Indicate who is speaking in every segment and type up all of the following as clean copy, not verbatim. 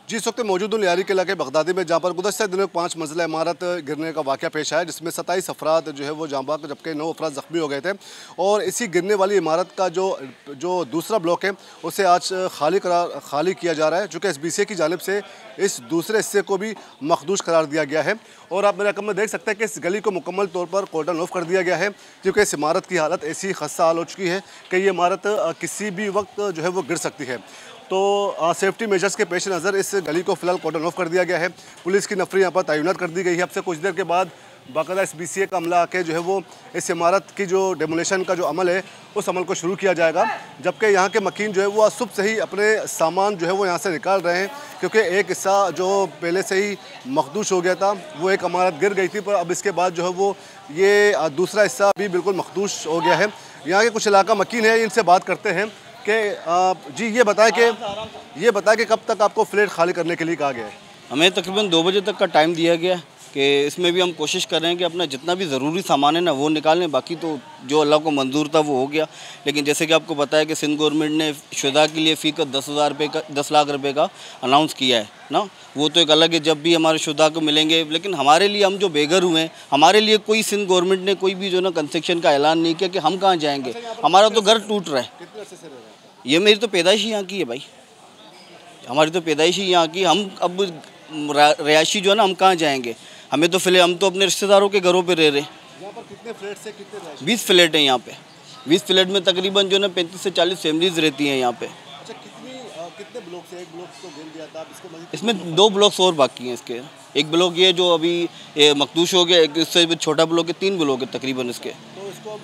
Speaker 1: जी, इस वक्त मौजूद हूँ लियारी के इलाके बगदादी में, जहाँ पर गुज़श्ता दिनों 5 मंजिला इमारत गिरने का वाक़या पेश आया, जिसमें 27 अफराद जो है वो जाँ बाग, जबकि 9 अफराद ज़ख्मी हो गए थे। और इसी गिरने वाली इमारत का जो दूसरा ब्लॉक है, उसे आज खाली किया जा रहा है, चूँकि SBCA की जानिब से इस दूसरे हिस्से को भी मखदूश करार दिया गया है। और आप मेरे रकम में देख सकते हैं कि इस गली को मुकम्मल तौर पर कॉर्डन ऑफ कर दिया गया है, क्योंकि इस इमारत की हालत ऐसी खस्ता हाल हो चुकी है कि ये इमारत किसी भी वक्त जो है वो गिर सकती है। तो सेफ्टी मेजर्स के पेश नज़र इस गली को फिलहाल कॉर्डन ऑफ कर दिया गया है। पुलिस की नफरी यहाँ पर तैनात कर दी गई है। अब से कुछ देर के बाद बाकायदा SBCA का अमला आके जो है वो इस इमारत की जो डेमोलेशन का जो अमल है, उस अमल को शुरू किया जाएगा। जबकि यहाँ के मकीन जो है वो सुबह से ही अपने सामान जो है वो यहाँ से निकाल रहे हैं, क्योंकि एक हिस्सा जो पहले से ही मखदूश हो गया था, वो एक इमारत गिर गई थी, पर अब इसके बाद जो है वो ये दूसरा हिस्सा भी बिल्कुल मखदूश हो गया है। यहाँ के कुछ इलाका मकीन है, इनसे बात करते हैं कि जी ये बताएं कि कब तक आपको फ्लैट खाली करने के लिए कहा गया है?
Speaker 2: हमें तकरीबन 2 बजे तक का टाइम दिया गया है कि इसमें भी हम कोशिश कर रहे हैं कि अपना जितना भी ज़रूरी सामान है ना वो निकालें, बाकी तो जो अल्लाह को मंजूर था वो हो गया। लेकिन जैसे कि आपको पता है कि सिंध गवर्नमेंट ने शुदा के लिए फ़ी का 10 लाख रुपए का अनाउंस किया है ना, वो तो एक अलग है, जब भी हमारे शुदा को मिलेंगे। लेकिन हमारे लिए, हम जो बेघर हुए हैं, हमारे लिए कोई सिंध गवर्नमेंट ने कोई भी जो ना कंस्ट्रक्शन का ऐलान नहीं किया कि हम कहाँ जाएँगे। हमारा तो घर टूट रहा है। ये मेरी तो पैदाइश ही यहाँ की है भाई, हमारी तो पैदाइश ही यहाँ की। हम अब रिहायशी जो है ना, हम कहाँ जाएंगे? हमें तो हम तो अपने रिश्तेदारों के घरों पे रह रहे हैं।
Speaker 1: यहाँ पर कितने फ्लैट से कितने?
Speaker 2: 20 फ्लैट हैं यहाँ पे। 20 फ्लैट में तकरीबन जो ना 35 से 40 फैमिलीज रहती हैं यहाँ पे।
Speaker 1: अच्छा, कितने ब्लॉक से? एक ब्लॉक तो गिर गया था,
Speaker 2: इसमें 2 ब्लॉक्स और बाकी हैं इसके। एक ब्लॉक ये जो अभी मखदूश हो गया, एक इससे छोटा ब्लॉक है, 3 ब्लॉक है तकरीबन इसके।
Speaker 1: तो इसको अब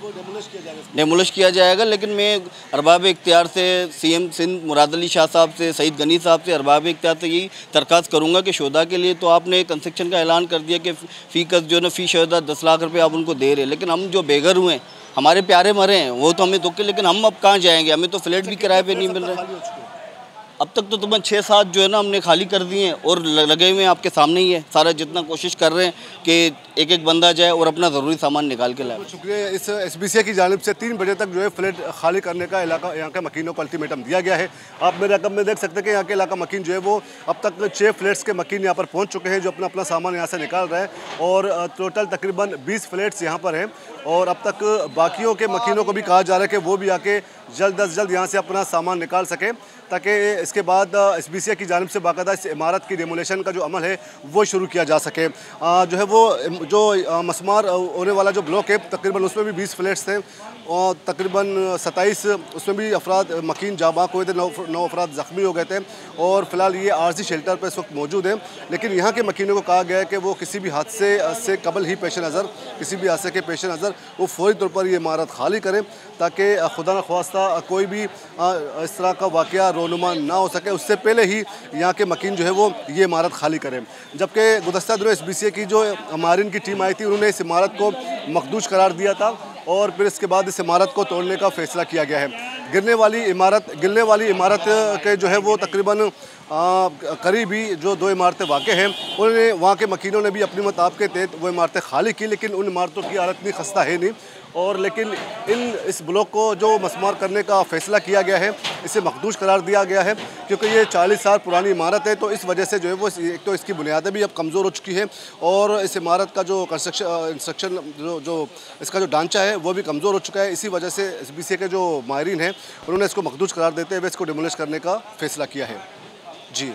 Speaker 2: डेमोलिश किया जाएगा। लेकिन मैं अरबाब इख्तियार से, CM सिंध मुराद अली शाह साहब से, सईद गनी साहब से, अरबाब इख्तियार से यही दरख्वास्त करूँगा कि शुहदा के लिए तो आपने कंस्ट्रक्शन का ऐलान कर दिया कि फ़ी का जो ना फ़ी शुहदा 10 लाख रुपये आप उनको दे रहे हैं, लेकिन हम जो बेघर हुए हैं, हमारे प्यारे मरे हैं, वो तो हमें दुख है, लेकिन हम अब कहाँ जाएँगे? हमें तो फ्लैट भी किराए पर नहीं मिल रहे। अब तक तो तुम्हें 6-7 जो है ना हमने खाली कर दिए हैं, और लगे हुए हैं आपके सामने ही है सारा। जितना कोशिश कर रहे हैं कि एक बंदा जाए और अपना ज़रूरी सामान निकाल के लाए।
Speaker 1: शुक्रिया। इस SBCA की जानिब से 3 बजे तक जो है फ्लैट खाली करने का यहाँ के मकीनों को अल्टीमेटम दिया गया है। आप मेरे रकम में देख सकते हैं कि यहाँ के इलाका मकीन जो है वो अब तक 6 फ्लैट्स के मकीन यहाँ पर पहुँच चुके हैं, जो अपना सामान यहाँ से निकाल रहे हैं। और टोटल तकरीबन 20 फ्लैट्स यहाँ पर हैं, और अब तक बाकियों के मकीनों को भी कहा जा रहा है कि वो भी आके जल्द अज जल्द यहाँ से अपना सामान निकाल सकें, ताकि इसके बाद SBCA की जानिब से बाकायदा इस इमारत की डेमोलेशन का जो अमल है वो शुरू किया जा सके। जो है वो जो मसमार होने वाला जो ब्लॉक है, तकरीबन उसमें भी 20 फ्लैट्स थे, और तकरीबन 27 उसमें भी अफराद मकीन जाबाक हुए थे, 9 अफराद ज़ख्मी हो गए थे। और फिलहाल ये आरजी शेल्टर पर इस वक्त मौजूद है। लेकिन यहाँ के मकीनों को कहा गया है कि वो किसी भी हादसे से कबल ही पेश नज़र, किसी भी हादसे के पेश नज़र वो फौरी तौर पर ये इमारत खाली करें, ताकि खुदा न ख्वास्ता कोई भी इस तरह का वाक़या रोनुमा ना हो सके, उससे पहले ही यहाँ के मकीन जो है वो ये इमारत खाली करें। जबकि गुज़श्ता दिनों SBCA की जो माहिरीन की टीम आई थी, उन्होंने इस इमारत को मखदूश करार दिया था, और फिर इसके बाद इस इमारत को तोड़ने का फ़ैसला किया गया है। गिरने वाली इमारत के जो है वो तकरीबन करीब ही जो 2 इमारतें वाक़ हैं, उन्होंने वहाँ के मकीनों ने भी अपनी मताब के तहत वो इमारतें खाली की, लेकिन उन इमारतों की हालत इतनी खस्ता है नहीं। और लेकिन इस ब्लॉक को जो मसमार करने का फ़ैसला किया गया है, इसे मखदूश करार दिया गया है, क्योंकि ये 40 साल पुरानी इमारत है। तो इस वजह से जो है वो एक तो इसकी बुनियादें भी अब कमज़ोर हो चुकी है, और इस इमारत का जो इंस्ट्रक्शन जो इसका जो ढांचा है वो भी कमज़ोर हो चुका है। इसी वजह से SBCA के जो माहिरीन हैं, उन्होंने इसको मखदूश करार देते हुए इसको डिमोलिश करने का फ़ैसला किया है। जी।